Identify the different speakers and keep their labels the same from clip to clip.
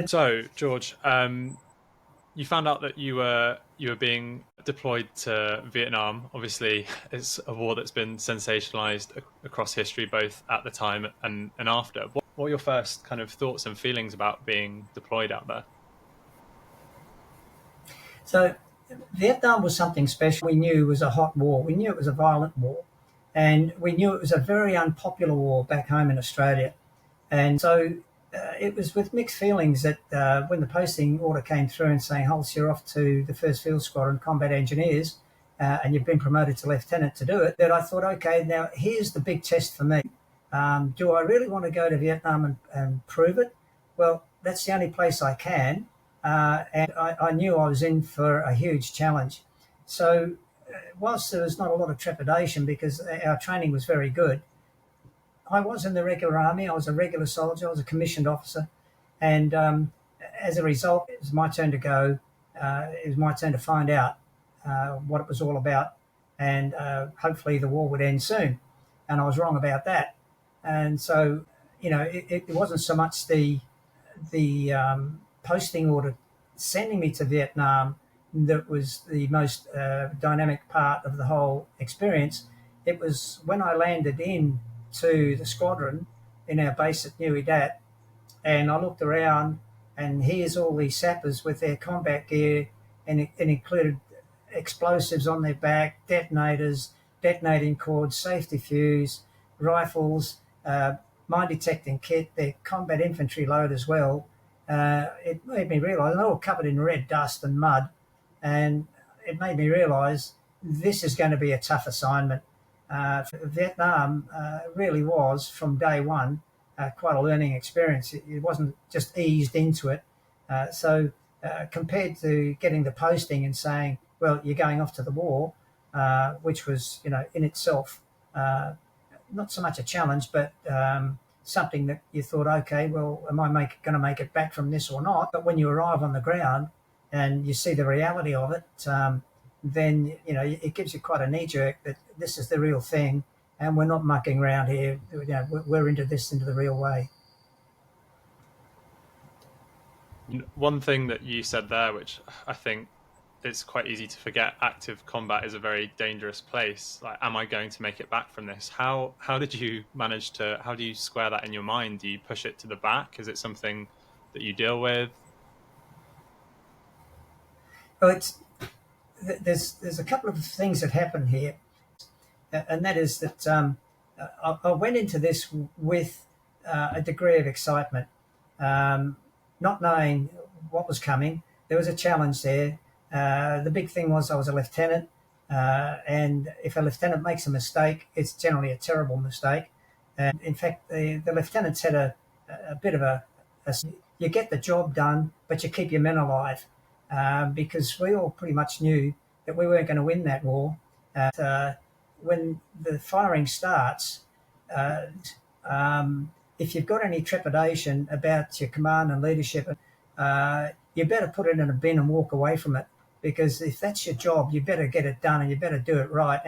Speaker 1: So, George, you found out that you were being deployed to Vietnam. Obviously, it's a war that's been sensationalized across history, both at the time and after. What were your first kind of thoughts and feelings about being deployed out there?
Speaker 2: So Vietnam was something special. We knew it was a hot war. We knew it was a violent war. And we knew it was a very unpopular war back home in Australia. And so it was with mixed feelings that when the posting order came through and saying, Hulse, you're off to the 1st Field Squadron Combat Engineers, and you've been promoted to lieutenant to do it, that I thought, okay, now here's the big test for me. Do I really want to go to Vietnam and prove it? Well, that's the only place I can. And I knew I was in for a huge challenge. So, whilst there was not a lot of trepidation because our training was very good, I was in the regular army. I was a regular soldier. I was a commissioned officer. And as a result, it was my turn to go. It was my turn to find out what it was all about. And hopefully the war would end soon. And I was wrong about that. And so, it wasn't so much the posting order sending me to Vietnam that was the most dynamic part of the whole experience. It was when I landed in to the squadron in our base at Nui Dat, and I looked around, and here's all these sappers with their combat gear, and it included explosives on their back, detonators, detonating cords, safety fuse, rifles, mine detecting kit, their combat infantry load as well. It made me realise, and they're all covered in red dust and mud, and it made me realise this is going to be a tough assignment. Vietnam really was, from day one, quite a learning experience. It wasn't just eased into it. Compared to getting the posting and saying, well, you're going off to the war, which was, in itself, not so much a challenge, but something that you thought, okay, well, am I going to make it back from this or not? But when you arrive on the ground and you see the reality of it, then, it gives you quite a knee jerk that this is the real thing and we're not mucking around here. We're into the real way.
Speaker 1: One thing that you said there, which I think it's quite easy to forget, active combat is a very dangerous place. Like, am I going to make it back from this? How did you manage to, how do you square that in your mind? Do you push it to the back? Is it something that you deal with?
Speaker 2: Well, there's a couple of things that happen here, and that is that I went into this with a degree of excitement, not knowing what was coming. There was a challenge there. The big thing was I was a lieutenant, and if a lieutenant makes a mistake, it's generally a terrible mistake. And in fact, the lieutenants had a bit of a you get the job done, but you keep your men alive, because we all pretty much knew that we weren't going to win that war. When the firing starts, uh, if you've got any trepidation about your command and leadership, you better put it in a bin and walk away from it, because if that's your job, you better get it done and you better do it right.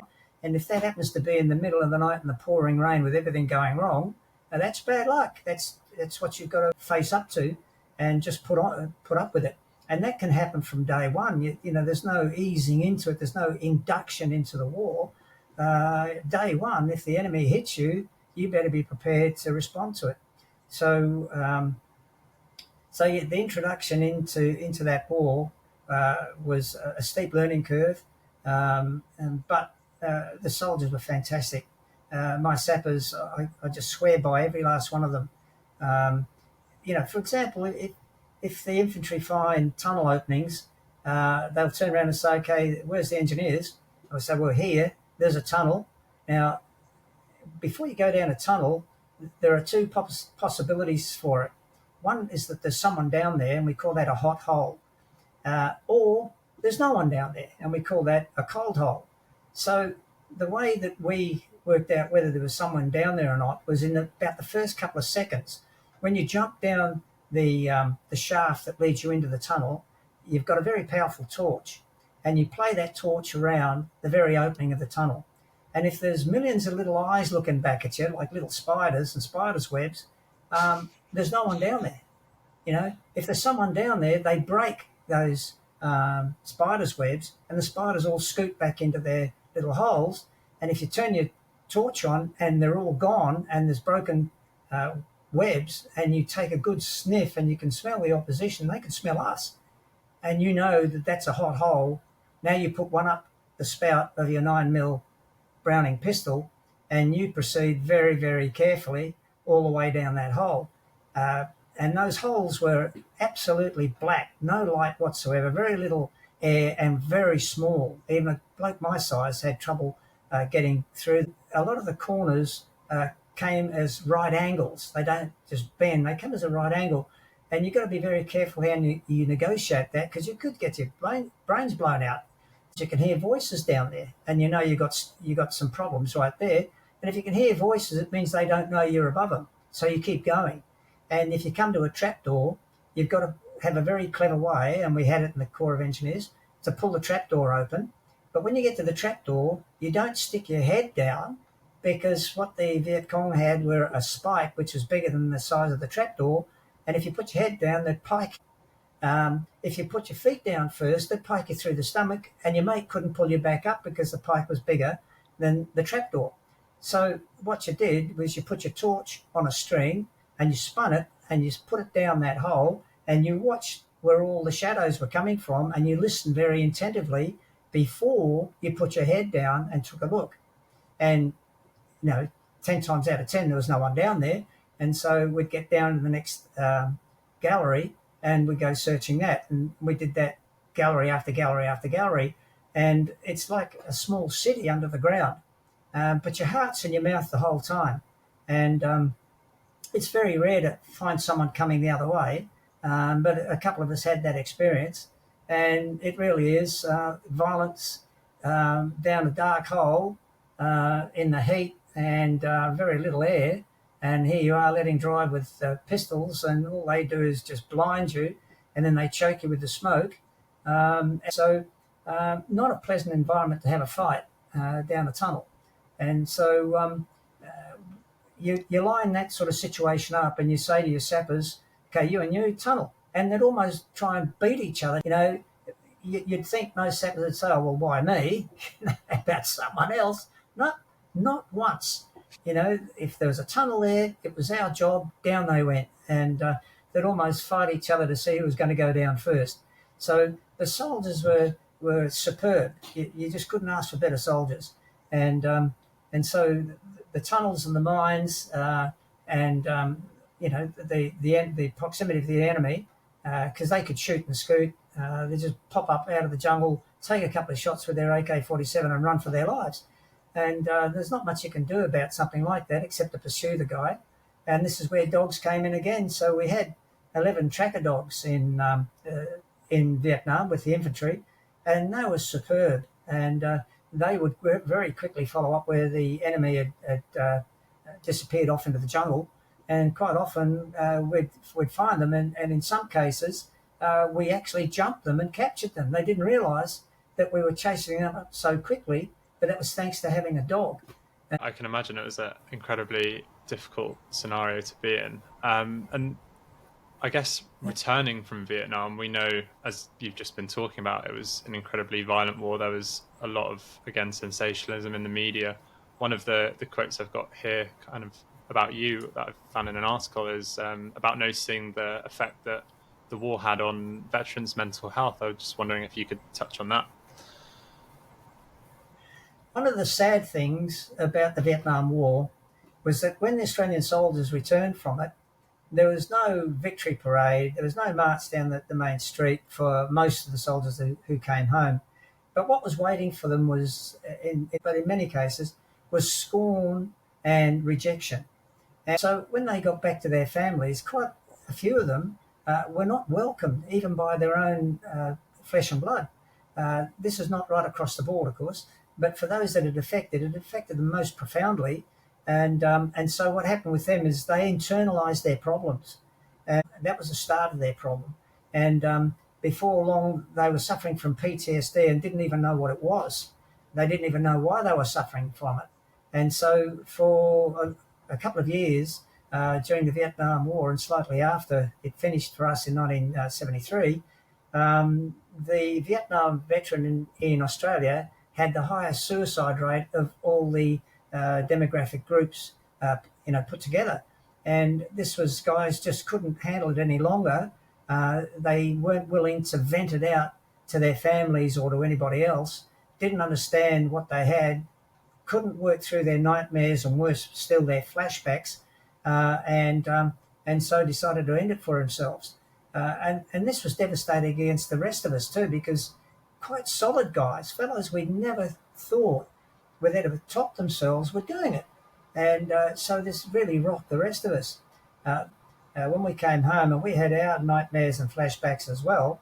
Speaker 2: And if that happens to be in the middle of the night in the pouring rain with everything going wrong, that's bad luck. That's what you've got to face up to, and just put up with it. And that can happen from day one. There's no easing into it. There's no induction into the war. Day one, if the enemy hits you, you better be prepared to respond to it. So, the introduction into that war was a steep learning curve, but the soldiers were fantastic. My sappers, I just swear by every last one of them. For example, if the infantry find tunnel openings, they'll turn around and say, okay, where's the engineers? I'll say, well, here, there's a tunnel. Now, before you go down a tunnel, there are two possibilities for it. One is that there's someone down there, and we call that a hot hole. Or there's no one down there, and we call that a cold hole. So the way that we worked out whether there was someone down there or not was in about the first couple of seconds. When you jump down the shaft that leads you into the tunnel, you've got a very powerful torch, and you play that torch around the very opening of the tunnel. And if there's millions of little eyes looking back at you, like little spiders and spiders' webs, there's no one down there. If there's someone down there, they break those spiders' webs, and the spiders all scoot back into their little holes. And if you turn your torch on and they're all gone and there's broken uh, webs, and you take a good sniff and you can smell the opposition, they can smell us, and you know that that's a hot hole. Now you put one up the spout of your 9mm Browning pistol, and you proceed very, very carefully all the way down that hole. Uh, and those holes were absolutely black, no light whatsoever, very little air, and very small. Even a bloke my size had trouble getting through. A lot of the corners came as right angles. They don't just bend, they come as a right angle. And you've got to be very careful how you negotiate that, because you could get your brains blown out. You can hear voices down there, and you got some problems right there. And if you can hear voices, it means they don't know you're above them. So you keep going. And if you come to a trapdoor, you've got to have a very clever way, and we had it in the Corps of Engineers, to pull the trapdoor open. But when you get to the trapdoor, you don't stick your head down, because what the Viet Cong had were a spike which was bigger than the size of the trapdoor. And if you put your head down, they'd pike. If you put your feet down first, they'd pike you through the stomach, and your mate couldn't pull you back up because the pike was bigger than the trapdoor. So what you did was you put your torch on a string, and you spun it, and you put it down that hole, and you watched where all the shadows were coming from, and you listened very attentively before you put your head down and took a look. And 10 times out of 10, there was no one down there. And so we'd get down to the next gallery, and we'd go searching that. And we did that gallery after gallery after gallery. And it's like a small city under the ground. But your heart's in your mouth the whole time. And it's very rare to find someone coming the other way. But a couple of us had that experience. And it really is violence down a dark hole in the heat, and very little air. And here you are letting drive with pistols, and all they do is just blind you, and then they choke you with the smoke. Not a pleasant environment to have a fight down a tunnel. And so you line that sort of situation up, and you say to your sappers, okay, you and you, tunnel. And they'd almost try and beat each other. You'd think most sappers would say, oh, well, why me? About someone else. Not once. If there was a tunnel there, it was our job, down they went. And they'd almost fight each other to see who was going to go down first. So the soldiers were superb. You just couldn't ask for better soldiers. And so the tunnels and the mines the proximity of the enemy, because they could shoot and scoot. They just pop up out of the jungle, take a couple of shots with their AK-47 and run for their lives. And there's not much you can do about something like that except to pursue the guy. And this is where dogs came in again. So we had 11 tracker dogs in Vietnam with the infantry, and they were superb. And they would very quickly follow up where the enemy had disappeared off into the jungle. And quite often we'd find them, and in some cases we actually jumped them and captured them. They didn't realise that we were chasing them up so quickly, but that was thanks to having a dog.
Speaker 1: I can imagine it was an incredibly difficult scenario to be in. And I guess returning from Vietnam, we know, as you've just been talking about, it was an incredibly violent war. There was a lot of, again, sensationalism in the media. One of the quotes I've got here kind of about you that I've found in an article is about noticing the effect that the war had on veterans' mental health. I was just wondering if you could touch on that.
Speaker 2: One of the sad things about the Vietnam War was that when the Australian soldiers returned from it, there was no victory parade, there was no march down the main street for most of the soldiers who came home. But what was waiting for them was, in many cases, was scorn and rejection. And so when they got back to their families, quite a few of them were not welcomed, even by their own flesh and blood. This is not right across the board, of course, but for those that it affected them most profoundly. And so what happened with them is they internalized their problems. And that was the start of their problem. And before long, they were suffering from PTSD and didn't even know what it was. They didn't even know why they were suffering from it. And so for a couple of years, during the Vietnam War and slightly after it finished for us in 1973, the Vietnam veteran in Australia had the highest suicide rate of all the demographic groups, put together. And this was guys just couldn't handle it any longer. They weren't willing to vent it out to their families or to anybody else. Didn't understand what they had, couldn't work through their nightmares and worse still their flashbacks, uh, and um, and so decided to end it for themselves. And this was devastating against the rest of us too, because quite solid guys, fellows we'd never thought would ever top themselves, were doing it, and so this really rocked the rest of us. Uh, when we came home and we had our nightmares and flashbacks as well,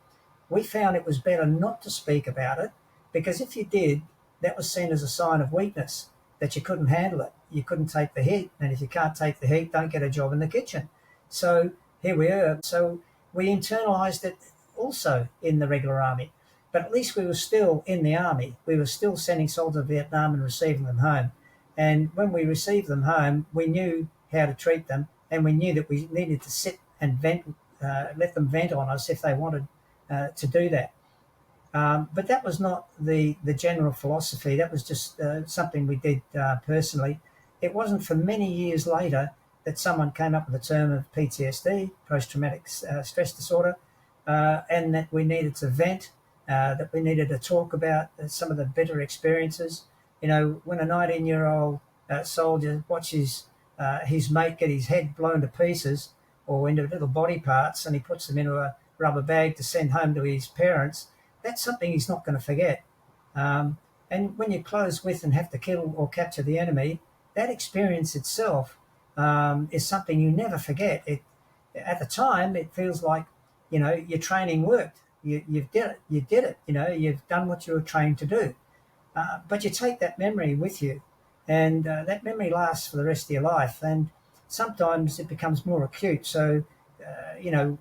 Speaker 2: we found it was better not to speak about it, because if you did, that was seen as a sign of weakness, that you couldn't handle it. You couldn't take the heat. And if you can't take the heat, don't get a job in the kitchen. So here we are. So we internalised it also in the regular army. But at least we were still in the army. We were still sending soldiers to Vietnam and receiving them home. And when we received them home, we knew how to treat them, and we knew that we needed to sit and vent, let them vent on us if they wanted to do that. But that was not the general philosophy. That was just something we did personally. It wasn't for many years later that someone came up with the term of PTSD, post-traumatic stress disorder, and that we needed to vent, that we needed to talk about some of the bitter experiences. You know, when a 19-year-old soldier watches his mate get his head blown to pieces or into little body parts, and he puts them into a rubber bag to send home to his parents, that's something he's not going to forget. And when you close with and have to kill or capture the enemy, that experience itself is something you never forget. At the time, it feels like, your training worked. You did it. You've done what you were trained to do. But you take that memory with you, and that memory lasts for the rest of your life. And sometimes it becomes more acute. So,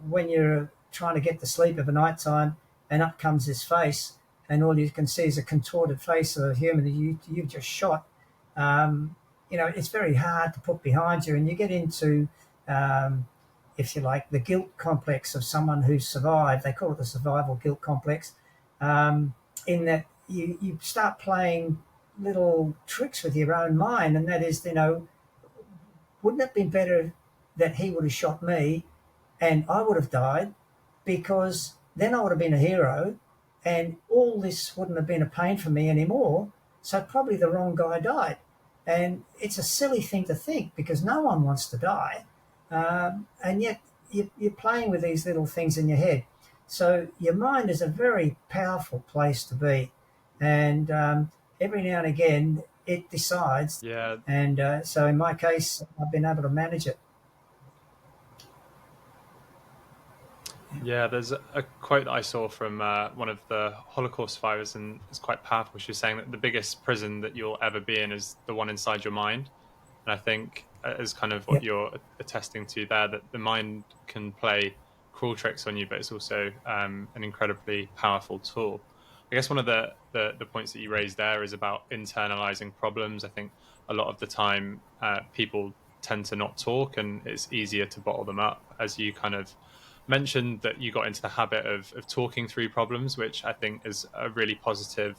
Speaker 2: when you're trying to get to sleep of a night time, and up comes this face, and all you can see is a contorted face of a human that you've just shot. It's very hard to put behind you, and you get into, if you like, the guilt complex of someone who's survived. They call it the survival guilt complex, in that you start playing little tricks with your own mind, and that is, wouldn't it have been better that he would have shot me and I would have died, because then I would have been a hero and all this wouldn't have been a pain for me anymore. So probably the wrong guy died. And it's a silly thing to think, because no one wants to die. And yet you're playing with these little things in your head. So your mind is a very powerful place to be. And every now and again it decides.
Speaker 1: Yeah.
Speaker 2: And so in my case, I've been able to manage it.
Speaker 1: Yeah, there's a quote that I saw from one of the Holocaust survivors, and it's quite powerful. She was saying that the biggest prison that you'll ever be in is the one inside your mind. And I think, as kind of what
Speaker 2: Yep.
Speaker 1: you're attesting to there, that the mind can play cruel tricks on you, but it's also an incredibly powerful tool. I guess one of the points that you raised there is about internalizing problems. I think a lot of the time people tend to not talk, and it's easier to bottle them up. As you kind of mentioned, that you got into the habit of talking through problems, which I think is a really positive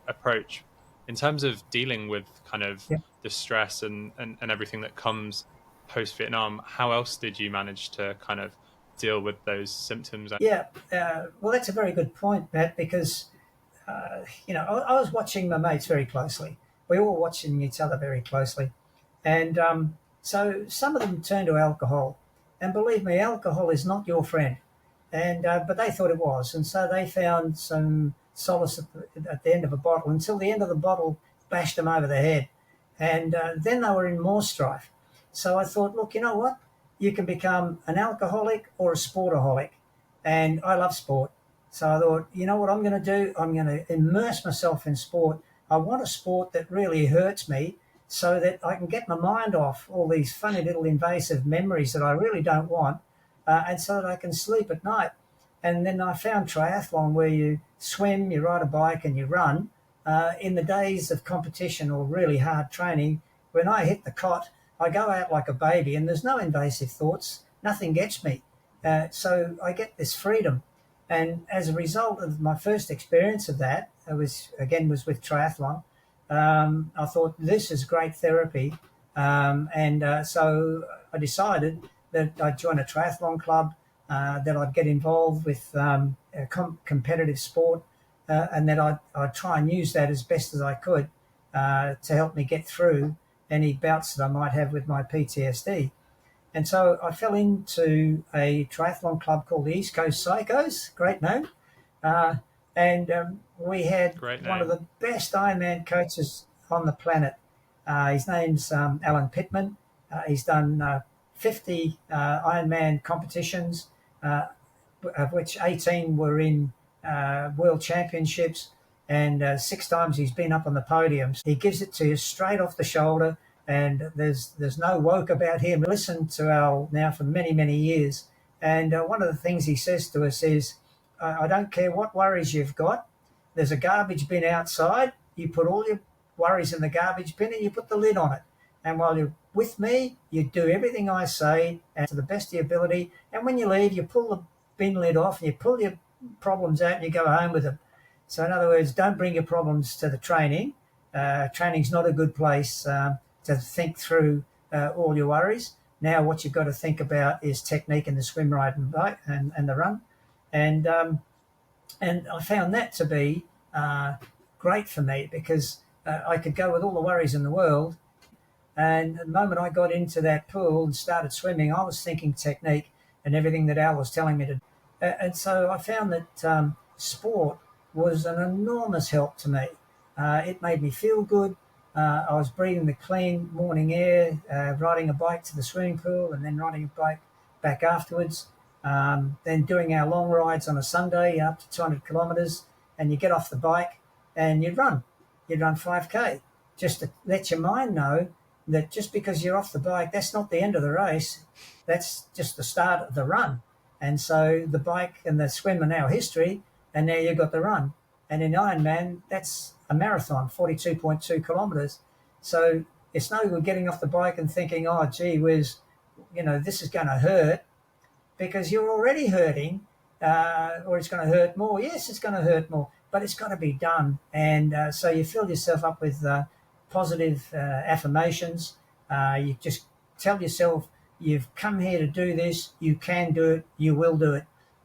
Speaker 1: approach in terms of dealing with kind of
Speaker 2: Yep.
Speaker 1: the stress and everything that comes post Vietnam. How else did you manage to kind of deal with those symptoms?
Speaker 2: Yeah. Well, that's a very good point, Matt, because I was watching my mates very closely. We all were watching each other very closely. And so some of them turned to alcohol. And believe me, alcohol is not your friend. And but they thought it was. And so they found some solace at the end of a bottle, until the end of the bottle bashed them over the head. And then they were in more strife. So I thought, look, you know what? You can become an alcoholic or a sportaholic. And I love sport. So I thought, you know what I'm going to do? I'm going to immerse myself in sport. I want a sport that really hurts me, so that I can get my mind off all these funny little invasive memories that I really don't want, and so that I can sleep at night. And then I found triathlon, where you swim, you ride a bike, and you run. In the days of competition or really hard training, when I hit the cot, I go out like a baby, and there's no invasive thoughts. Nothing gets me. So I get this freedom. And as a result of my first experience of that, it was with triathlon. I thought this is great therapy, so I decided that I'd join a triathlon club, that I'd get involved with competitive sport, and that I'd try and use that as best as I could to help me get through any bouts that I might have with my PTSD. And so I fell into a triathlon club called the East Coast Psychos, great name. Uh, and we had
Speaker 1: Great
Speaker 2: one of
Speaker 1: name.
Speaker 2: the best Ironman coaches on the planet. His name's Alan Pittman. He's done 50 Ironman competitions, of which 18 were in world championships, and 6 times he's been up on the podiums. He gives it to you straight off the shoulder, and there's no woke about him. Listened to Al now for many, many years, and one of the things he says to us is, I don't care what worries you've got. There's a garbage bin outside. You put all your worries in the garbage bin and you put the lid on it. And while you're with me, you do everything I say and to the best of your ability. And when you leave, you pull the bin lid off and you pull your problems out and you go home with them. So in other words, don't bring your problems to the training. Training's not a good place to think through all your worries. Now what you've got to think about is technique in the swim, ride and bike and the run. And I found that to be great for me because I could go with all the worries in the world. And the moment I got into that pool and started swimming, I was thinking technique and everything that Al was telling me to do. And so I found that sport was an enormous help to me. It made me feel good. I was breathing the clean morning air, riding a bike to the swimming pool and then riding a bike back afterwards. Then doing our long rides on a Sunday up to 200 kilometres, and you get off the bike and you'd run 5K, just to let your mind know that just because you're off the bike, that's not the end of the race, that's just the start of the run. And so the bike and the swim are now history, and now you've got the run. And in Ironman, that's a marathon, 42.2 kilometres. So it's no good getting off the bike and thinking, oh, gee whiz, this is going to hurt, because you're already hurting, or it's going to hurt more. Yes, it's going to hurt more, but it's got to be done. And so you fill yourself up with positive affirmations. You just tell yourself, you've come here to do this, you can do it, you will do it.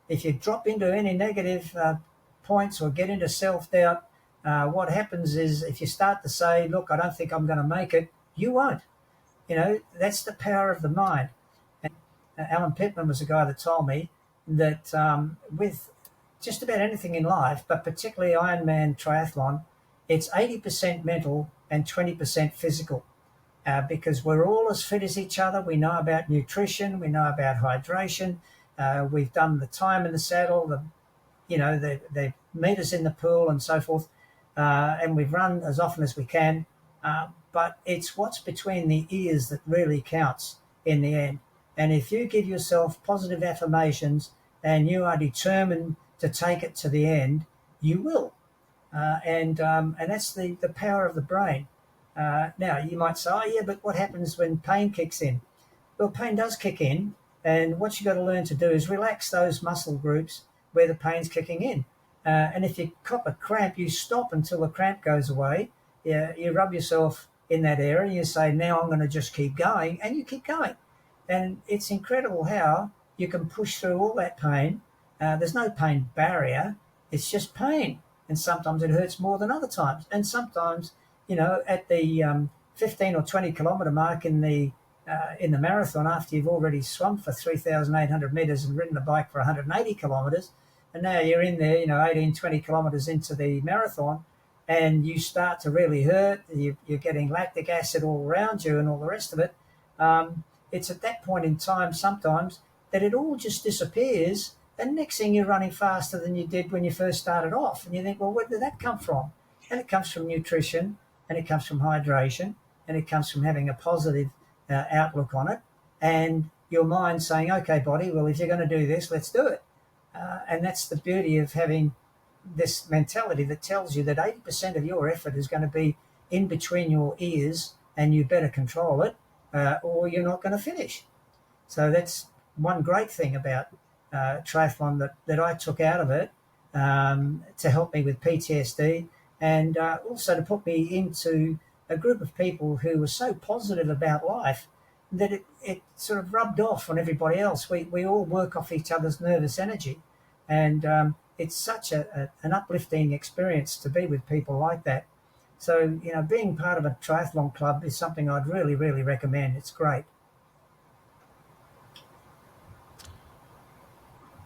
Speaker 2: If you drop into any negative points or get into self-doubt, what happens is if you start to say, look, I don't think I'm going to make it, you won't. That's the power of the mind. Alan Pittman was the guy that told me that with just about anything in life, but particularly Ironman triathlon, it's 80% mental and 20% physical, because we're all as fit as each other. We know about nutrition, we know about hydration, we've done the time in the saddle, the meters in the pool and so forth, and we've run as often as we can, but it's what's between the ears that really counts in the end. And if you give yourself positive affirmations and you are determined to take it to the end, you will. And that's the power of the brain. Now, you might say, oh, yeah, but what happens when pain kicks in? Well, pain does kick in. And what you've got to learn to do is relax those muscle groups where the pain's kicking in. And if you cop a cramp, you stop until the cramp goes away. You rub yourself in that area and you say, now I'm going to just keep going. And you keep going. And it's incredible how you can push through all that pain. There's no pain barrier. It's just pain. And sometimes it hurts more than other times. And sometimes, at the 15 or 20 kilometre mark in the marathon, after you've already swum for 3,800 metres and ridden the bike for 180 kilometres, and now you're in there, 18, 20 kilometres into the marathon, and you start to really hurt. You're getting lactic acid all around you and all the rest of it. It's at that point in time sometimes that it all just disappears, and next thing you're running faster than you did when you first started off. And you think, well, where did that come from? And it comes from nutrition, and it comes from hydration, and it comes from having a positive outlook on it, and your mind saying, okay, body, well, if you're going to do this, let's do it. And that's the beauty of having this mentality that tells you that 80% of your effort is going to be in between your ears, and you better control it. or you're not going to finish. So that's one great thing about triathlon that I took out of it, to help me with PTSD, and also to put me into a group of people who were so positive about life that it sort of rubbed off on everybody else. We all work off each other's nervous energy, and it's such an uplifting experience to be with people like that. So, being part of a triathlon club is something I'd really, really recommend. It's great.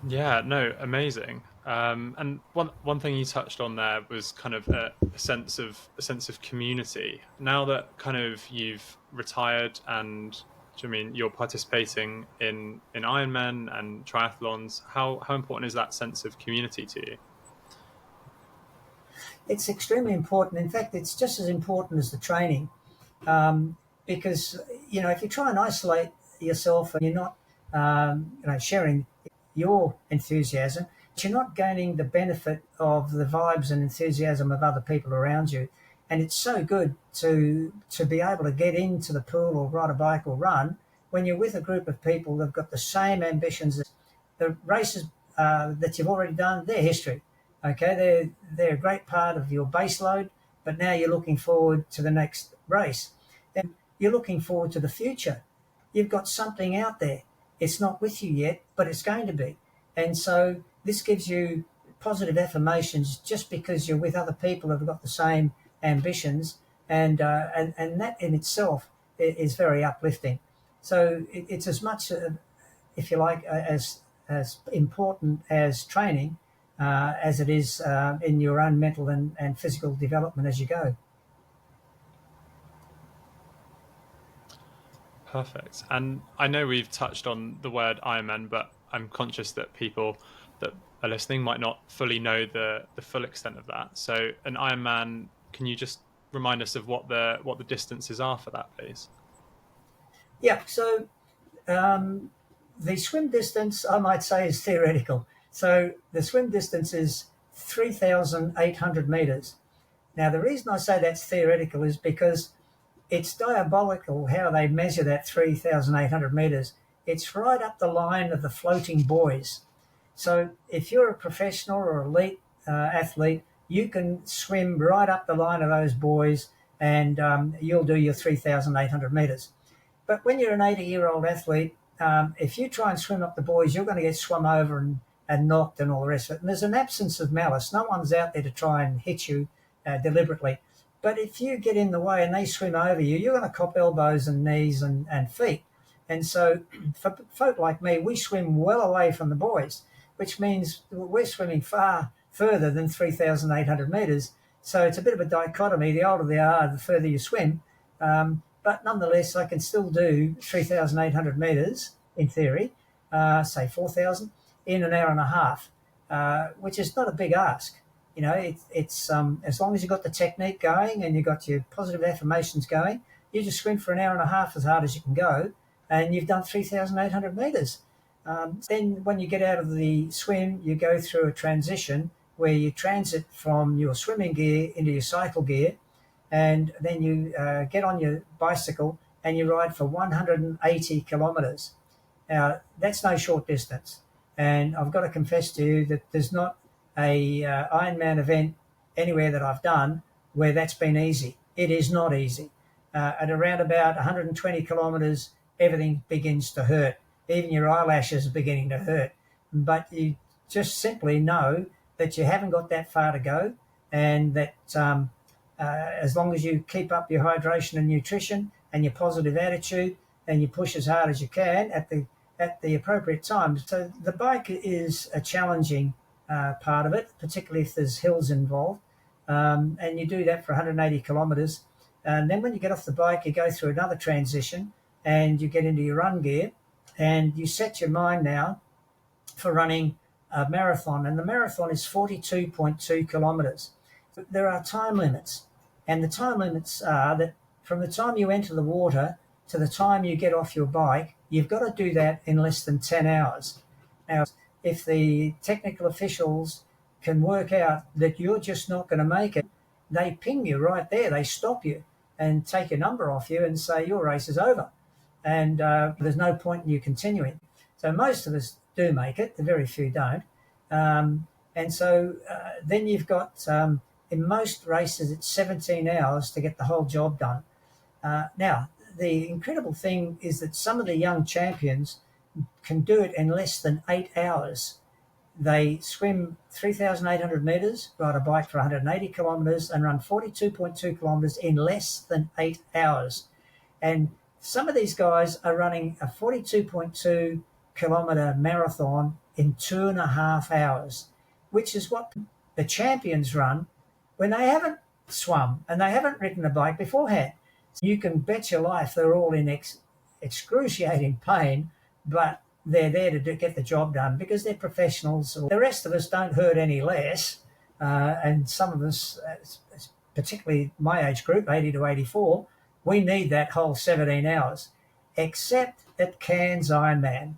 Speaker 1: Yeah, no, amazing. And one thing you touched on there was kind of a sense of community. Now that kind of you've retired and I mean you're participating in Ironman and triathlons, how important is that sense of community to you?
Speaker 2: It's extremely important. In fact, it's just as important as the training, because if you try and isolate yourself and you're not sharing your enthusiasm, you're not gaining the benefit of the vibes and enthusiasm of other people around you. And it's so good to be able to get into the pool or ride a bike or run when you're with a group of people that've got the same ambitions. The races that you've already done, they're history. Okay, they're a great part of your base load, but now you're looking forward to the next race. Then you're looking forward to the future. You've got something out there. It's not with you yet, but it's going to be. And so this gives you positive affirmations just because you're with other people who've got the same ambitions, and that in itself is very uplifting. So it's as much, if you like, as important as training, as it is in your own mental and physical development as you go.
Speaker 1: Perfect. And I know we've touched on the word Ironman, but I'm conscious that people that are listening might not fully know the full extent of that. So an Ironman, can you just remind us of what the distances are for that, please?
Speaker 2: Yeah. So the swim distance, I might say, is theoretical. So the swim distance is 3,800 meters. Now, the reason I say that's theoretical is because it's diabolical how they measure that 3,800 meters. It's right up the line of the floating buoys. So if you're a professional or elite athlete, you can swim right up the line of those buoys, and you'll do your 3,800 meters. But when you're an 80-year-old athlete, if you try and swim up the buoys, you're going to get swum over and knocked and all the rest of it. And there's an absence of malice. No one's out there to try and hit you deliberately. But if you get in the way and they swim over you, you're going to cop elbows and knees and feet. And so for folk like me, we swim well away from the buoys, which means we're swimming far further than 3,800 metres. So it's a bit of a dichotomy. The older they are, the further you swim. But nonetheless, I can still do 3,800 metres in theory, say 4,000, in an hour and a half, which is not a big ask. It's as long as you've got the technique going and you've got your positive affirmations going, you just swim for an hour and a half as hard as you can go, and you've done 3,800 metres. Then when you get out of the swim, you go through a transition where you transit from your swimming gear into your cycle gear, and then you get on your bicycle and you ride for 180 kilometres. Now, that's no short distance. And I've got to confess to you that there's not a Ironman event anywhere that I've done where that's been easy. It is not easy. At around about 120 kilometres, everything begins to hurt. Even your eyelashes are beginning to hurt. But you just simply know that you haven't got that far to go, and that as long as you keep up your hydration and nutrition and your positive attitude, and you push as hard as you can at the appropriate time. So the bike is a challenging part of it, particularly if there's hills involved, and you do that for 180 kilometres. And then when you get off the bike, you go through another transition and you get into your run gear, and you set your mind now for running a marathon. And the marathon is 42.2 kilometres. There are time limits, and the time limits are that from the time you enter the water to the time you get off your bike, you've got to do that in less than 10 hours. Now, if the technical officials can work out that you're just not going to make it, they ping you right there. They stop you and take a number off you and say your race is over. and there's no point in you continuing. So most of us do make it, the very few don't. And so then you've got, in most races, it's 17 hours to get the whole job done. Now, the incredible thing is that some of the young champions can do it in less than 8 hours. They swim 3,800 metres, ride a bike for 180 kilometres, and run 42.2 kilometres in less than 8 hours. And some of these guys are running a 42.2 kilometre marathon in 2.5 hours, which is what the champions run when they haven't swum and they haven't ridden a bike beforehand. So you can bet your life they're all in excruciating pain, but they're there to get the job done because they're professionals. The rest of us don't hurt any less, and some of us, particularly my age group, 80 to 84, we need that whole 17 hours, except at Cairns Ironman.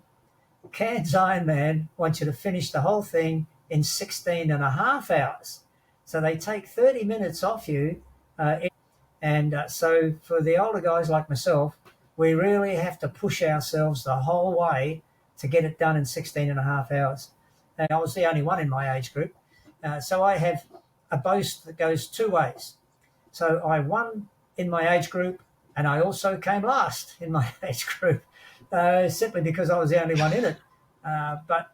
Speaker 2: Cairns Ironman wants you to finish the whole thing in 16.5 hours. So they take 30 minutes off you. So for the older guys like myself, we really have to push ourselves the whole way to get it done in 16.5 hours. And I was the only one in my age group. So I have a boast that goes two ways. So I won in my age group, and I also came last in my age group, simply because I was the only one in it. But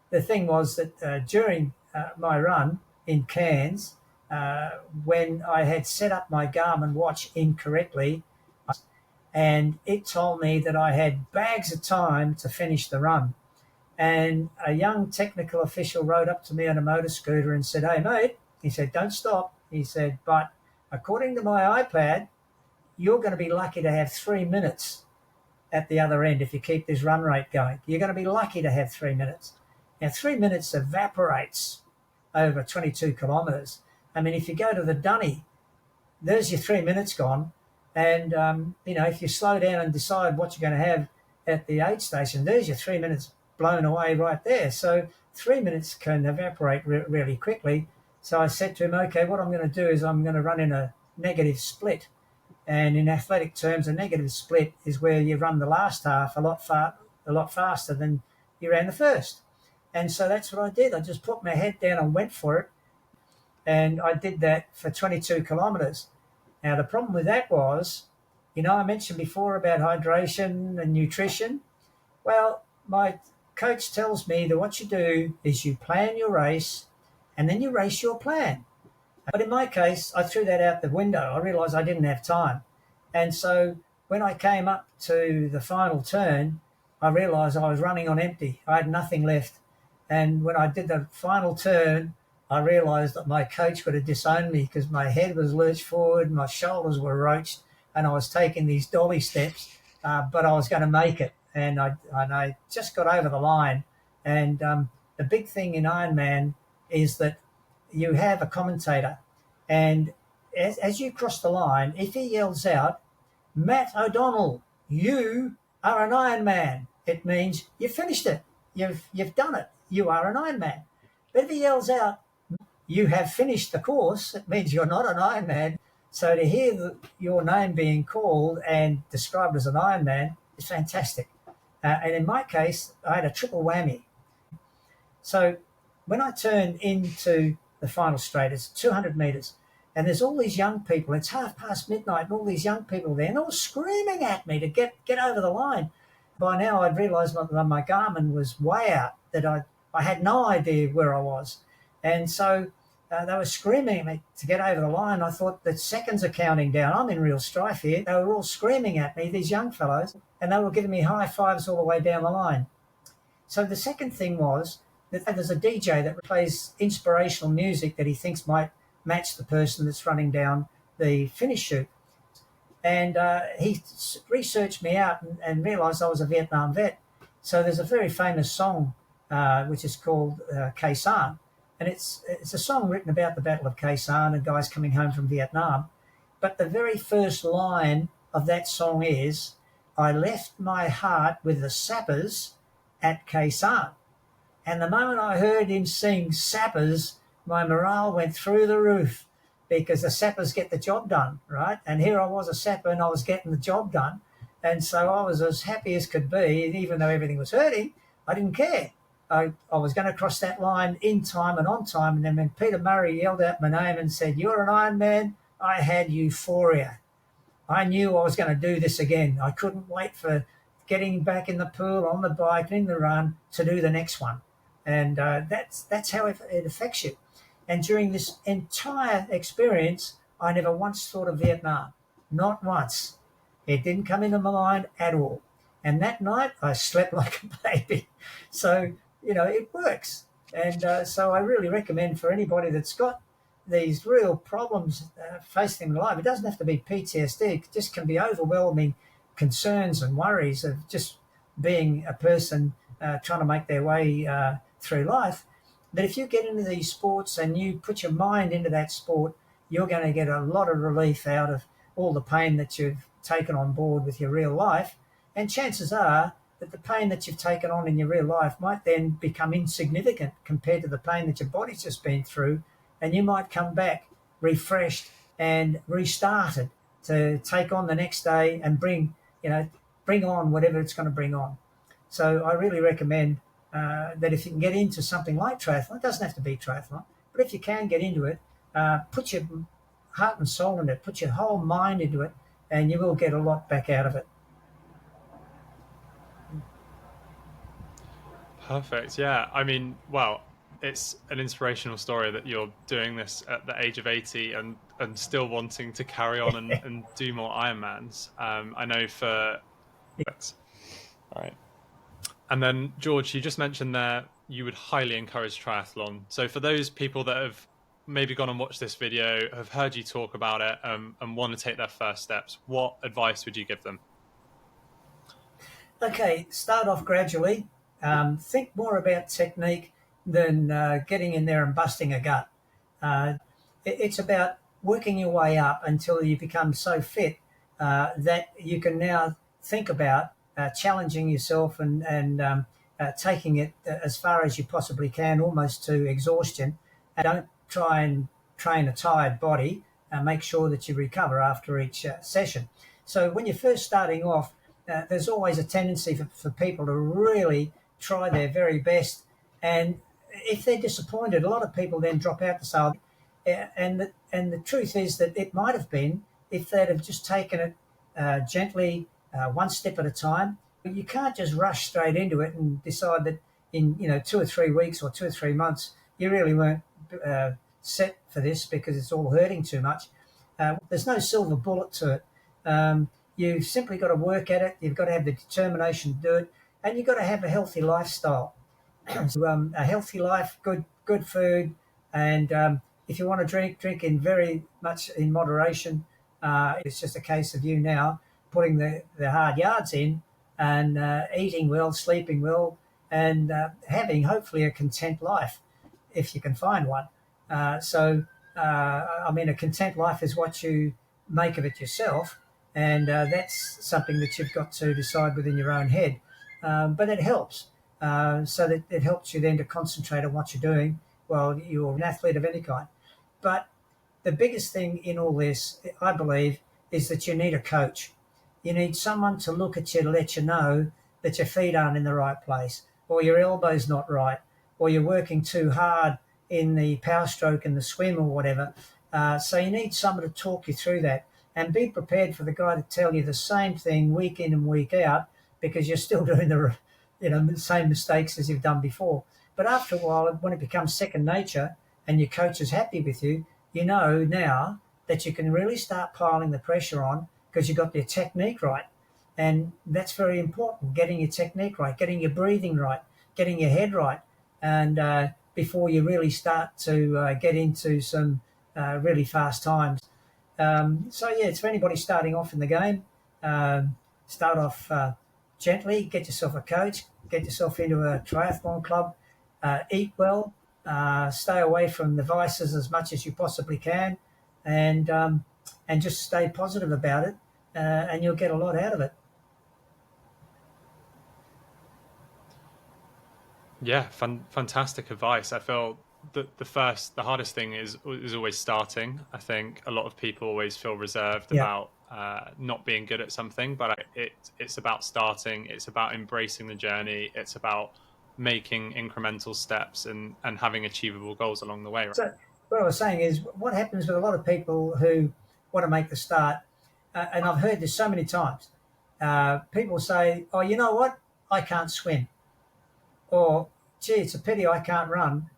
Speaker 2: the thing was that during my run in Cairns, when I had set up my Garmin watch incorrectly, and it told me that I had bags of time to finish the run. And a young technical official rode up to me on a motor scooter and said, "Hey, mate," he said, "don't stop." He said, "But according to my iPad, you're going to be lucky to have 3 minutes at the other end if you keep this run rate going. You're going to be lucky to have 3 minutes." Now, 3 minutes evaporates over 22 kilometres. I mean, if you go to the dunny, there's your 3 minutes gone. And, if you slow down and decide what you're going to have at the aid station, there's your 3 minutes blown away right there. So 3 minutes can evaporate really quickly. So I said to him, okay, what I'm going to do is I'm going to run in a negative split. And in athletic terms, a negative split is where you run the last half a lot faster than you ran the first. And so that's what I did. I just put my head down and went for it. And I did that for 22 kilometres. Now, the problem with that was, I mentioned before about hydration and nutrition. Well, my coach tells me that what you do is you plan your race and then you race your plan. But in my case, I threw that out the window. I realised I didn't have time. And so when I came up to the final turn, I realised I was running on empty. I had nothing left. And when I did the final turn, I realised that my coach would have disowned me because my head was lurched forward, my shoulders were roached, and I was taking these dolly steps, but I was going to make it. And I just got over the line. And the big thing in Ironman is that you have a commentator. And as you cross the line, if he yells out, "Matt O'Donnell, you are an Ironman," it means you've finished it. You've done it. You are an Ironman. But if he yells out, "You have finished the course," it means you're not an Ironman. So to hear your name being called and described as an Ironman is fantastic. And in my case, I had a triple whammy. So when I turned into the final straight, it's 200 metres, and there's all these young people. It's midnight, and all these young people there, and all screaming at me to get over the line. By now, I'd realised that my Garmin was way out, that I had no idea where I was. And so they were screaming at me to get over the line. I thought the seconds are counting down. I'm in real strife here. They were all screaming at me, these young fellows, and they were giving me high fives all the way down the line. So the second thing was that there's a DJ that plays inspirational music that he thinks might match the person that's running down the finish chute. And he researched me out and realised I was a Vietnam vet. So there's a very famous song which is called Khe Sanh. And it's a song written about the Battle of Khe Sanh and guys coming home from Vietnam. But the very first line of that song is, "I left my heart with the sappers at Khe Sanh." And the moment I heard him sing sappers, my morale went through the roof because the sappers get the job done, right? And here I was, a sapper, and I was getting the job done. And so I was as happy as could be, and even though everything was hurting, I didn't care. I was going to cross that line in time and on time. And then when Peter Murray yelled out my name and said, "You're an Ironman," I had euphoria. I knew I was going to do this again. I couldn't wait for getting back in the pool, on the bike, in the run to do the next one. And that's how it affects you. And during this entire experience, I never once thought of Vietnam. Not once. It didn't come into my mind at all. And that night, I slept like a baby. So, it works. And so I really recommend for anybody that's got these real problems facing in life, it doesn't have to be PTSD, it just can be overwhelming concerns and worries of just being a person trying to make their way through life, that if you get into these sports and you put your mind into that sport, you're going to get a lot of relief out of all the pain that you've taken on board with your real life. And chances are that the pain that you've taken on in your real life might then become insignificant compared to the pain that your body's just been through, and you might come back refreshed and restarted to take on the next day and bring on whatever it's going to bring on. So I really recommend that if you can get into something like triathlon, it doesn't have to be triathlon, but if you can get into it, put your heart and soul in it, put your whole mind into it, and you will get a lot back out of it.
Speaker 1: Perfect. Yeah. I mean, well, it's an inspirational story that you're doing this at the age of 80 and still wanting to carry on and do more Ironmans. I know for... All right. And then, George, you just mentioned there you would highly encourage triathlon. So for those people that have maybe gone and watched this video, have heard you talk about it, and want to take their first steps, what advice would you give them?
Speaker 2: Okay, start off gradually. Think more about technique than getting in there and busting a gut. It's about working your way up until you become so fit that you can now think about challenging yourself and taking it as far as you possibly can, almost to exhaustion. And don't try and train a tired body. Make sure that you recover after each session. So when you're first starting off, there's always a tendency for people to really try their very best. And if they're disappointed, a lot of people then drop out the sale. And the truth is that it might have been if they'd have just taken it gently, one step at a time. You can't just rush straight into it and decide that in 2 or 3 weeks or 2 or 3 months you really weren't set for this because it's all hurting too much. There's no silver bullet to it. You've simply got to work at it. You've got to have the determination to do it, and you've got to have a healthy lifestyle. So, a healthy life, good food, and if you want to drink in very much in moderation. It's just a case of you now putting the hard yards in and eating well, sleeping well, and having hopefully a content life if you can find one. I mean, a content life is what you make of it yourself. And that's something that you've got to decide within your own head. But it helps. So that it helps you then to concentrate on what you're doing while you're an athlete of any kind. But the biggest thing in all this, I believe, is that you need a coach. You need someone to look at you to let you know that your feet aren't in the right place, or your elbow's not right, or you're working too hard in the power stroke and the swim or whatever. So you need someone to talk you through that. And be prepared for the guy to tell you the same thing week in and week out, because you're still doing the same mistakes as you've done before. But after a while, when it becomes second nature and your coach is happy with you, you know now that you can really start piling the pressure on because you've got your technique right. And that's very important, getting your technique right, getting your breathing right, getting your head right, and before you really start to get into some really fast times. So yeah, it's for anybody starting off in the game. Start off gently, get yourself a coach, get yourself into a triathlon club, eat well, stay away from the vices as much as you possibly can, and just stay positive about it, and you'll get a lot out of it.
Speaker 1: Yeah, fantastic advice. I feel that the hardest thing is always starting. I think a lot of people always feel reserved
Speaker 2: Yeah.
Speaker 1: about not being good at something, but it's about starting. It's about embracing the journey. It's about making incremental steps and having achievable goals along the way. Right?
Speaker 2: So what I was saying is, what happens with a lot of people who want to make the start, and I've heard this so many times. People say, "Oh, you know what? I can't swim," or "Gee, it's a pity I can't run,"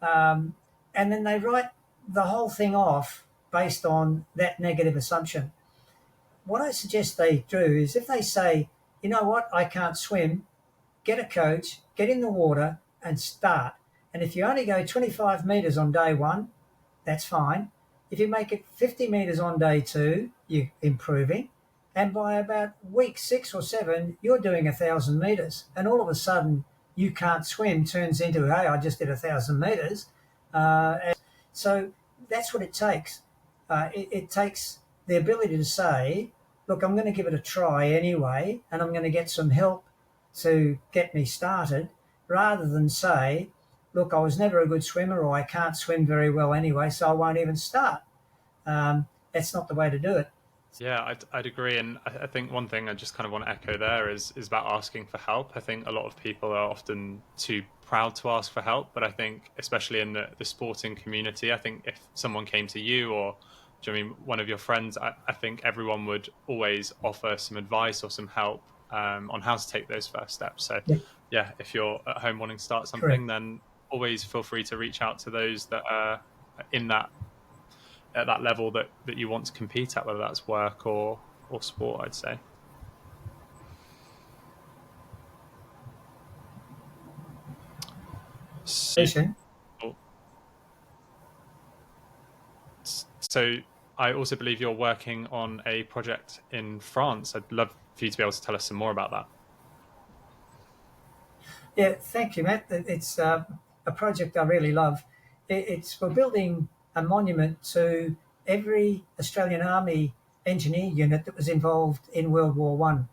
Speaker 2: and then they write the whole thing off based on that negative assumption. What I suggest they do is, if they say, "You know what? I can't swim," get a coach, get in the water, and start. And if you only go 25 meters on day one, that's fine. If you make it 50 meters on day two, you're improving. And by about week 6 or 7, you're doing 1,000 meters. And all of a sudden, you can't swim turns into, hey, I just did 1,000 meters. And so that's what it takes. It takes the ability to say, look, I'm going to give it a try anyway, and I'm going to get some help to get me started, rather than say, look, I was never a good swimmer, or I can't swim very well anyway, so I won't even start. That's not the way to do it.
Speaker 1: Yeah, I'd agree. And I think one thing I just kind of want to echo there is about asking for help. I think a lot of people are often too proud to ask for help, but I think especially in the sporting community, I think if someone came to you, or do you know what I mean, one of your friends, I think everyone would always offer some advice or some help on how to take those first steps. So yeah, if you're at home wanting to start something,
Speaker 2: Correct.
Speaker 1: then always feel free to reach out to those that are in that at that level that you want to compete at, whether that's work or sport, I'd say. So I also believe you're working on a project in France. I'd love for you to be able to tell us some more about that.
Speaker 2: Yeah, thank you, Matt. It's a project I really love. We're building a monument to every Australian Army engineer unit that was involved in World War One.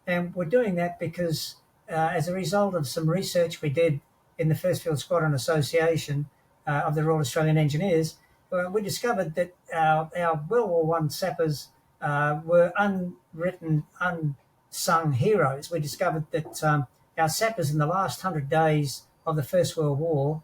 Speaker 2: And we're doing that because, as a result of some research we did in the First Field Squadron Association of the Royal Australian Engineers, we discovered that our World War One sappers were unwritten, unsung heroes. We discovered that our sappers in the last 100 days of the First World War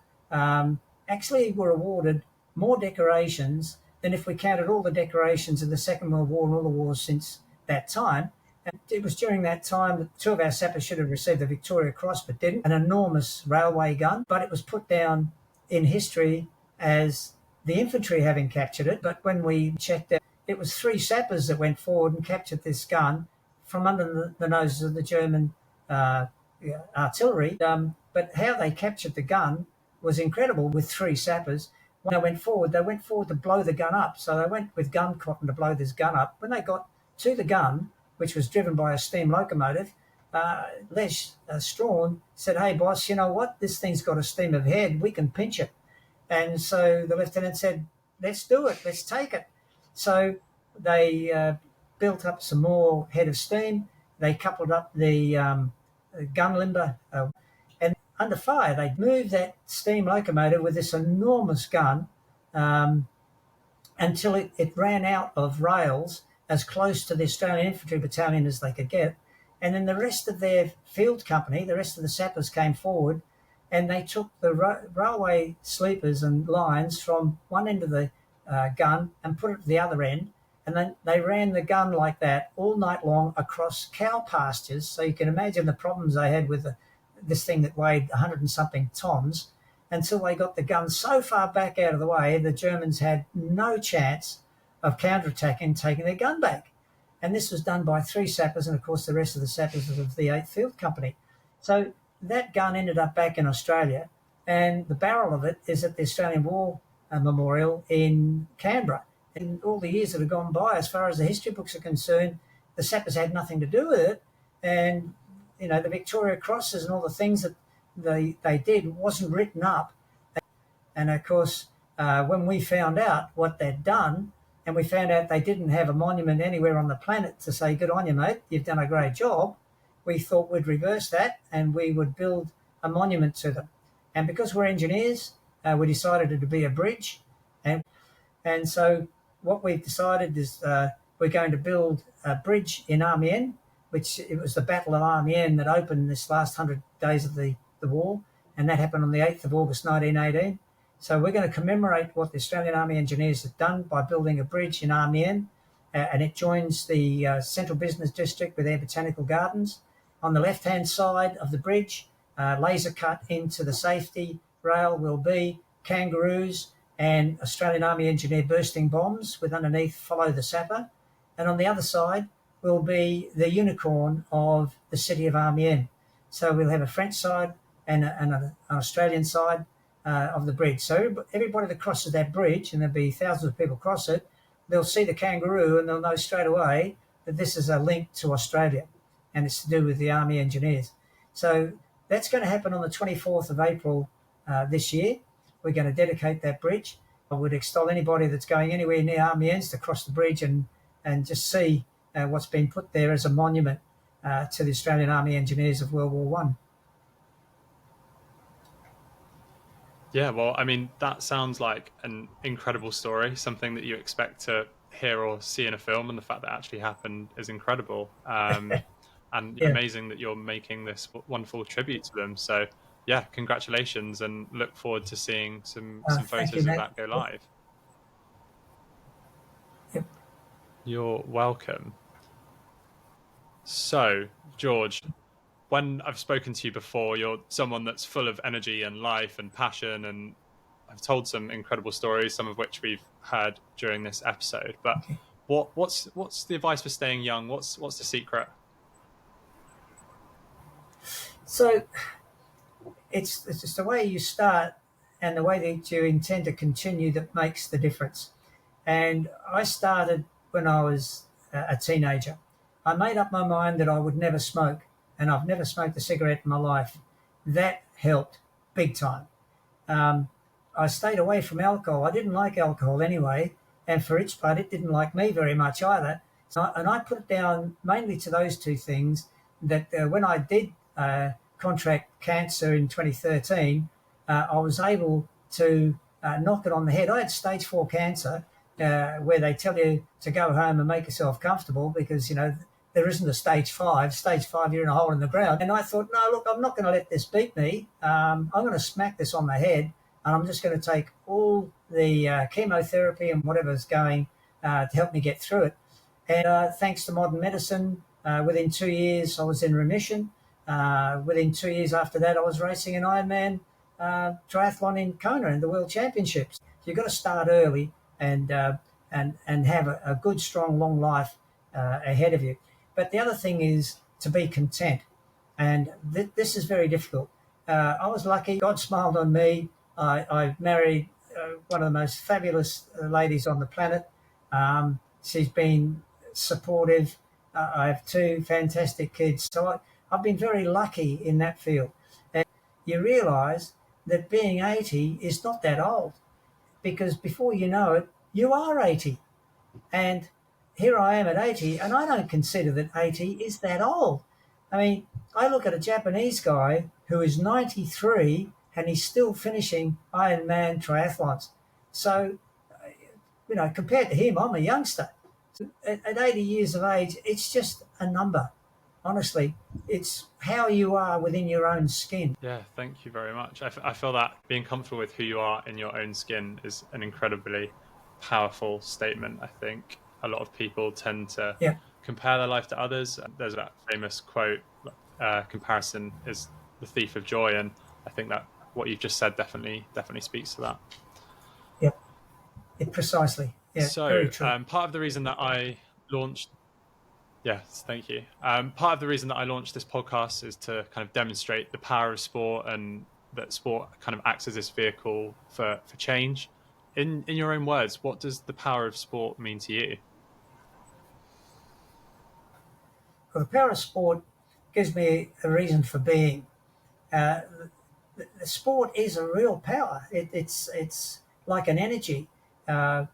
Speaker 2: actually were awarded more decorations than if we counted all the decorations in the Second World War and all the wars since that time. And it was during that time that 2 of our sappers should have received the Victoria Cross but didn't, an enormous railway gun, but it was put down in history as the infantry having captured it. But when we checked it was 3 sappers that went forward and captured this gun from under the noses of the German artillery. But how they captured the gun was incredible with 3 sappers. When they went forward to blow the gun up. So they went with gun cotton to blow this gun up. When they got to the gun, which was driven by a steam locomotive, Les Strawn said, hey, boss, you know what? This thing's got a steam of head. We can pinch it. And so the lieutenant said, let's do it. Let's take it. So they built up some more head of steam. They coupled up the gun limber. And under fire, they'd move that steam locomotive with this enormous gun until it ran out of rails as close to the Australian Infantry Battalion as they could get. And then the rest of their field company, the rest of the sappers came forward, and they took the railway sleepers and lines from one end of the gun and put it to the other end. And then they ran the gun like that all night long across cow pastures. So you can imagine the problems they had with this thing that weighed 100 and something tons, until they got the gun so far back out of the way, the Germans had no chance of counterattacking and taking their gun back. And this was done by 3 sappers and, of course, the rest of the sappers of the 8th Field Company. So that gun ended up back in Australia, and the barrel of it is at the Australian War Memorial in Canberra. In all the years that have gone by, as far as the history books are concerned, the sappers had nothing to do with it. And, you know, the Victoria Crosses and all the things that they did wasn't written up. And, of course, when we found out what they'd done, and we found out they didn't have a monument anywhere on the planet to say, good on you, mate, you've done a great job, we thought we'd reverse that and we would build a monument to them. And because we're engineers, we decided it to be a bridge. And so what we've decided is we're we're going to build a bridge in Amiens, which it was the Battle of Amiens that opened this last 100 days of the war, and that happened on the 8th of August 1918. So we're going to commemorate what the Australian Army Engineers have done by building a bridge in Amiens, and it joins the central business district with their botanical gardens. On the left-hand side of the bridge, laser cut into the safety rail will be kangaroos and Australian Army Engineer bursting bombs with underneath "Follow the Sapper." And on the other side will be the unicorn of the city of Amiens. So we'll have a French side and an Australian side of the bridge. So everybody that crosses that bridge, and there'll be thousands of people cross it, they'll see the kangaroo and they'll know straight away that this is a link to Australia, and it's to do with the Army Engineers. So that's going to happen on the 24th of April this year. We're going to dedicate that bridge. I would extol anybody that's going anywhere near Amiens to cross the bridge and just see what's been put there as a monument to the Australian Army Engineers of World War One.
Speaker 1: Yeah, well, I mean, that sounds like an incredible story, something that you expect to hear or see in a film, and the fact that it actually happened is incredible. And
Speaker 2: Yeah.
Speaker 1: amazing that you're making this wonderful tribute to them. So, yeah, congratulations, and look forward to seeing some
Speaker 2: Thank
Speaker 1: photos
Speaker 2: you,
Speaker 1: of
Speaker 2: Matt.
Speaker 1: that go live.
Speaker 2: Yep.
Speaker 1: You're welcome. So, George, when I've spoken to you before, you're someone that's full of energy and life and passion, and I've told some incredible stories, some of which we've heard during this episode. But
Speaker 2: Okay.
Speaker 1: what's the advice for staying young? What's the secret?
Speaker 2: So it's just the way you start and the way that you intend to continue that makes the difference. And I started when I was a teenager. I made up my mind that I would never smoke, and I've never smoked a cigarette in my life. That helped big time. I stayed away from alcohol. I didn't like alcohol anyway, and for its part, it didn't like me very much either. And I put it down mainly to those two things, that when I did contract cancer in 2013, I was able to knock it on the head. I had stage 4 cancer, where they tell you to go home and make yourself comfortable because, there isn't a stage 5. Stage 5, you're in a hole in the ground. And I thought, no, look, I'm not going to let this beat me. I'm going to smack this on the head, and I'm just going to take all the chemotherapy and whatever's going to help me get through it. And thanks to modern medicine, within 2 years, I was in remission. Within 2 years after that, I was racing an Ironman triathlon in Kona in the World Championships. So you've got to start early and have a good, strong, long life ahead of you. But the other thing is to be content. And this is very difficult. I was lucky. God smiled on me. I married one of the most fabulous ladies on the planet. She's been supportive. I have 2 fantastic kids. So I've been very lucky in that field. And you realise that being 80 is not that old, because before you know it, you are 80. And here I am at 80, and I don't consider that 80 is that old. I mean, I look at a Japanese guy who is 93 and he's still finishing Ironman triathlons. So, compared to him, I'm a youngster. At 80 years of age, it's just a number. Honestly, it's how you are within your own skin.
Speaker 1: Yeah, thank you very much. I feel that being comfortable with who you are in your own skin is an incredibly powerful statement. I think a lot of people tend to compare their life to others. There's that famous quote, comparison is the thief of joy. And I think that what you've just said definitely speaks to that.
Speaker 2: Yeah, precisely. Yeah,
Speaker 1: so
Speaker 2: very true.
Speaker 1: Part of the reason that I launched Yes, thank you. Part of the reason that I launched this podcast is to kind of demonstrate the power of sport, and that sport kind of acts as this vehicle for change. In your own words, what does the power of sport mean to you?
Speaker 2: Well, the power of sport gives me a reason for being. The sport is a real power. It's like an energy, and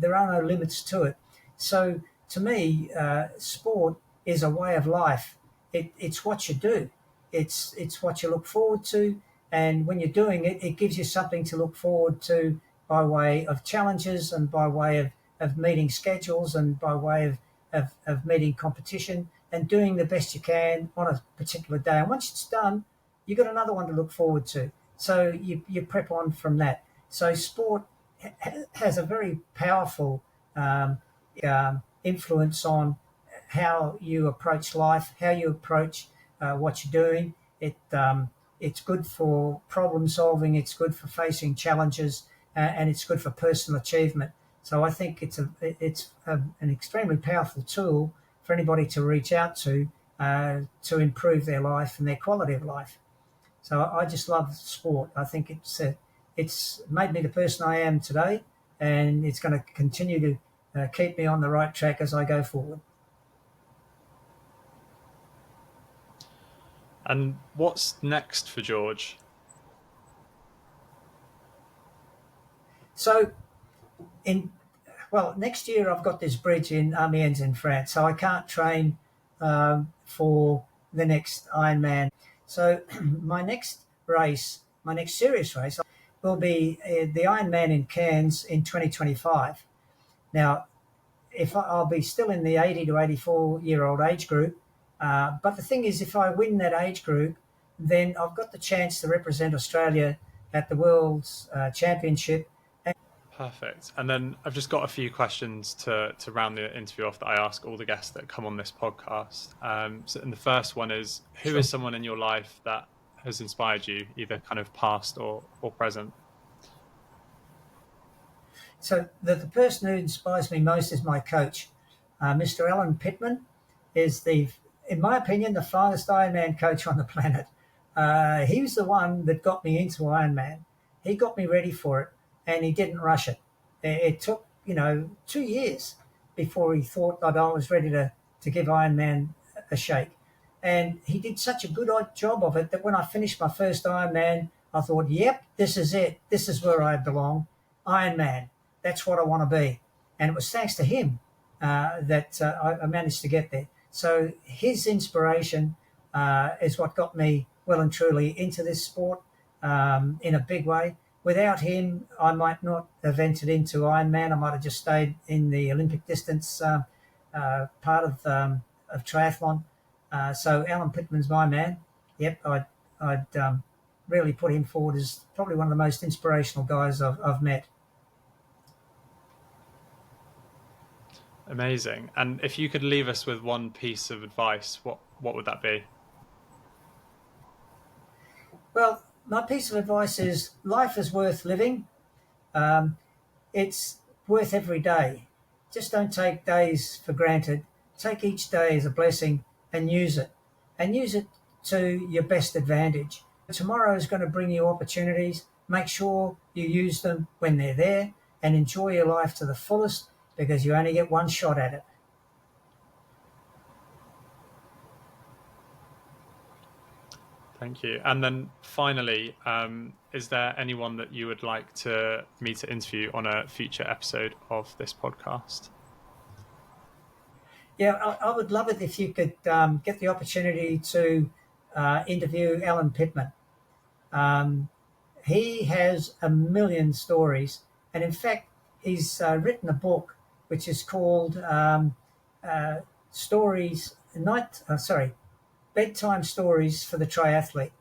Speaker 2: there are no limits to it. So to me, sport is a way of life. It's what you do. It's what you look forward to, and when you're doing it, it gives you something to look forward to by way of challenges and by way of meeting schedules and by way of meeting competition and doing the best you can on a particular day. And once it's done, you've got another one to look forward to. So you prep on from that. So sport has a very powerful influence on how you approach life, how you approach what you're doing. It's good for problem solving, it's good for facing challenges, and it's good for personal achievement. So I think it's an extremely powerful tool for anybody to reach out to improve their life and their quality of life. So I just love sport. I think it's made me the person I am today, and it's going to continue to keep me on the right track as I go forward.
Speaker 1: And what's next for George?
Speaker 2: So, next year I've got this bridge in Amiens in France, so I can't train for the next Ironman. So my next serious race, will be the Ironman in Cairns in 2025. Now, I'll be still in the 80 to 84-year-old age group, but the thing is, if I win that age group, then I've got the chance to represent Australia at the World's Championship.
Speaker 1: Perfect. And then I've just got a few questions to round the interview off that I ask all the guests that come on this podcast. And the first one is, who is someone in your life that has inspired you, either kind of past or present?
Speaker 2: So the person who inspires me most is my coach. Mr. Alan Pittman is in my opinion, the finest Ironman coach on the planet. He was the one that got me into Ironman. He got me ready for it, and he didn't rush it. It took, 2 years before he thought that I was ready to give Ironman a shake. And he did such a good job of it that when I finished my first Ironman, I thought, yep, this is it. This is where I belong. Ironman. That's what I want to be. And it was thanks to him that I managed to get there. So his inspiration is what got me well and truly into this sport in a big way. Without him, I might not have entered into Ironman. I might have just stayed in the Olympic distance part of triathlon. So Alan Pittman's my man. Yep, I'd really put him forward as probably one of the most inspirational guys I've met.
Speaker 1: Amazing. And if you could leave us with one piece of advice, what would that be?
Speaker 2: Well, my piece of advice is life is worth living. It's worth every day. Just don't take days for granted. Take each day as a blessing and use it. And use it to your best advantage. Tomorrow is going to bring you opportunities. Make sure you use them when they're there and enjoy your life to the fullest, because you only get one shot at it.
Speaker 1: Thank you. And then finally, is there anyone that you would like me to interview on a future episode of this podcast?
Speaker 2: Yeah, I would love it if you could get the opportunity to interview Alan Pittman. He has a million stories, and in fact, he's written a book which is called Bedtime Stories for the Triathlete.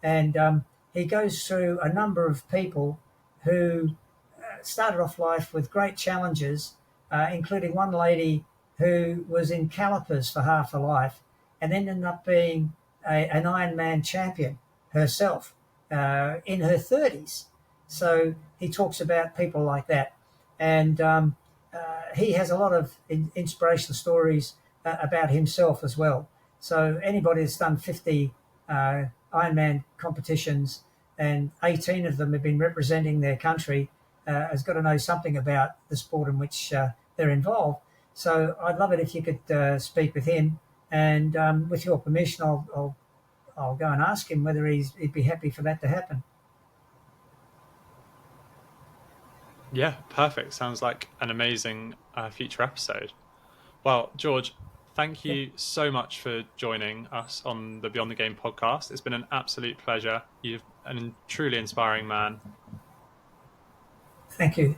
Speaker 2: And he goes through a number of people who started off life with great challenges, including one lady who was in calipers for half her life and then ended up being an Ironman champion herself in her 30s. So he talks about people like that. And he has a lot of inspirational stories about himself as well. So anybody that's done 50 Ironman competitions and 18 of them have been representing their country has got to know something about the sport in which they're involved. So I'd love it if you could speak with him, and with your permission, I'll go and ask him whether he'd be happy for that to happen.
Speaker 1: Yeah, perfect. Sounds like an amazing future episode. Well, George, thank you so much for joining us on the Beyond the Game podcast. It's been an absolute pleasure. You're a truly inspiring man.
Speaker 2: Thank you.